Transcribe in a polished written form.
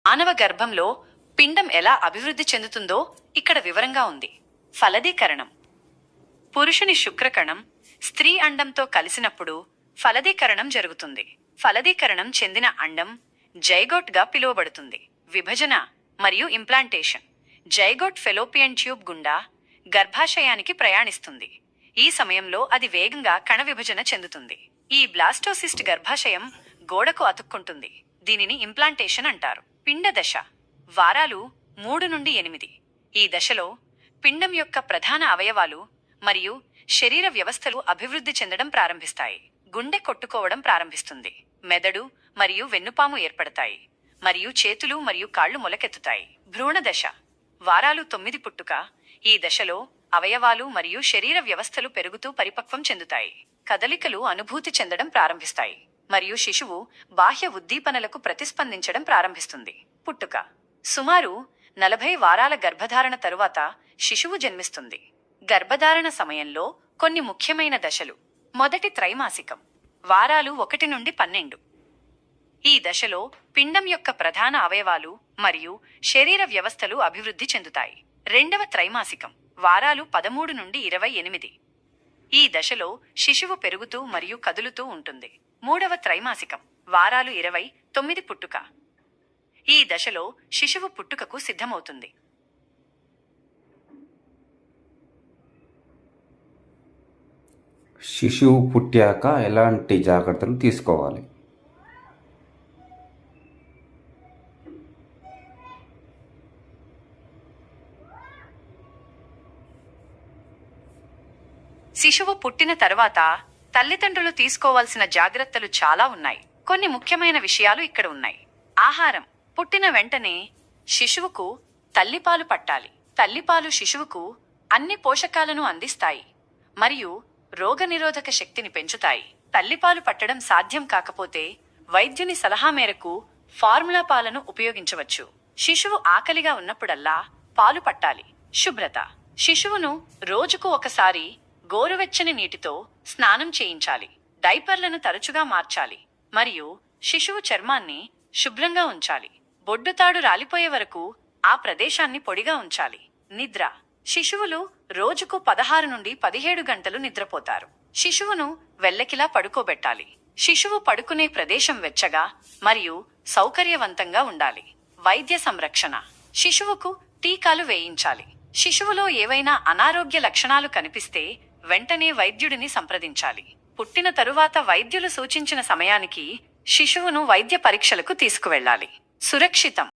మానవ గర్భంలో పిండం ఎలా అభివృద్ధి చెందుతుందో ఇక్కడ వివరంగా ఉంది. ఫలదీకరణం. పురుషుని శుక్రకణం స్త్రీ అండంతో కలిసినప్పుడు ఫలదీకరణం జరుగుతుంది. ఫలదీకరణం చెందిన అండం జైగోట్ గా పిలువబడుతుంది. విభజన మరియు ఇంప్లాంటేషన్. జైగోట్ ఫెలోపియన్ ట్యూబ్ గుండా గర్భాశయానికి ప్రయాణిస్తుంది. ఈ సమయంలో అది వేగంగా కణ విభజన చెందుతుంది. ఈ బ్లాస్టోసిస్ట్ గర్భాశయం గోడకు అతుక్కుంటుంది. దీనిని ఇంప్లాంటేషన్ అంటారు. పిండ దశ. వారాలు 3 నుండి 8. ఈ దశలో పిండం యొక్క ప్రధాన అవయవాలు మరియు శరీర వ్యవస్థలు అభివృద్ధి చెందడం ప్రారంభిస్తాయి. గుండె కొట్టుకోవడం ప్రారంభిస్తుంది. మెదడు మరియు వెన్నుపాము ఏర్పడతాయి మరియు చేతులు మరియు కాళ్లు మొలకెత్తుతాయి. భ్రూణ దశ. వారాలు 9 పుట్టుక. ఈ దశలో అవయవాలు మరియు శరీర వ్యవస్థలు పెరుగుతూ పరిపక్వం చెందుతాయి. కదలికలు అనుభూతి చెందడం ప్రారంభిస్తాయి మరియు శిశువు బాహ్య ఉద్దీపనలకు ప్రతిస్పందించడం ప్రారంభిస్తుంది. పుట్టుక. సుమారు 40 వారాల గర్భధారణ తరువాత శిశువు జన్మిస్తుంది. గర్భధారణ సమయంలో కొన్ని ముఖ్యమైన దశలు. మొదటి త్రైమాసికం. వారాలు 1 నుండి 12. ఈ దశలో పిండం యొక్క ప్రధాన అవయవాలు మరియు శరీర వ్యవస్థలు అభివృద్ధి చెందుతాయి. రెండవ త్రైమాసికం. వారాలు 13 నుండి 28. ఈ దశలో శిశువు పెరుగుతూ మరియు కదులుతూ ఉంటుంది. మూడవ త్రైమాసికం. వారాలు 29 పుట్టుక. ఈ దశలో శిశువు పుట్టుకకు సిద్ధమవుతుంది. శిశువు పుట్టాక ఎలాంటి జాగ్రత్తలు తీసుకోవాలి? శిశువు పుట్టిన తర్వాత తల్లిదండ్రులు తీసుకోవాల్సిన జాగ్రత్తలు చాలా ఉన్నాయి. కొన్ని ముఖ్యమైన విషయాలు ఇక్కడ ఉన్నాయి. ఆహారం. పుట్టిన వెంటనే శిశువుకు తల్లిపాలు పట్టాలి. తల్లిపాలు శిశువుకు అన్ని పోషకాలను అందిస్తాయి మరియు రోగనిరోధక శక్తిని పెంచుతాయి. తల్లిపాలు పట్టడం సాధ్యం కాకపోతే వైద్యుని సలహా మేరకు ఫార్ములా పాలను ఉపయోగించవచ్చు. శిశువు ఆకలిగా ఉన్నప్పుడల్లా పాలు పట్టాలి. శుభ్రత. శిశువును రోజుకు ఒకసారి గోరువెచ్చని నీటితో స్నానం చేయించాలి. డైపర్లను తరచుగా మార్చాలి మరియు శిశువు చర్మాన్ని శుభ్రంగా ఉంచాలి. బొడ్డుతాడు రాలిపోయే వరకు ఆ ప్రదేశాన్ని పొడిగా ఉంచాలి. నిద్ర. శిశువులు రోజుకు 16 నుండి 17 గంటలు నిద్రపోతారు. శిశువును వెల్లకిలా పడుకోబెట్టాలి. శిశువు పడుకునే ప్రదేశం వెచ్చగా మరియు సౌకర్యవంతంగా ఉండాలి. వైద్య సంరక్షణ. శిశువుకు టీకాలు వేయించాలి. శిశువులో ఏవైనా అనారోగ్య లక్షణాలు కనిపిస్తే వెంటనే వైద్యుడిని సంప్రదించాలి. పుట్టిన తరువాత వైద్యులు సూచించిన సమయానికి శిశువును వైద్య పరీక్షలకు తీసుకువెళ్ళాలి. సురక్షితం.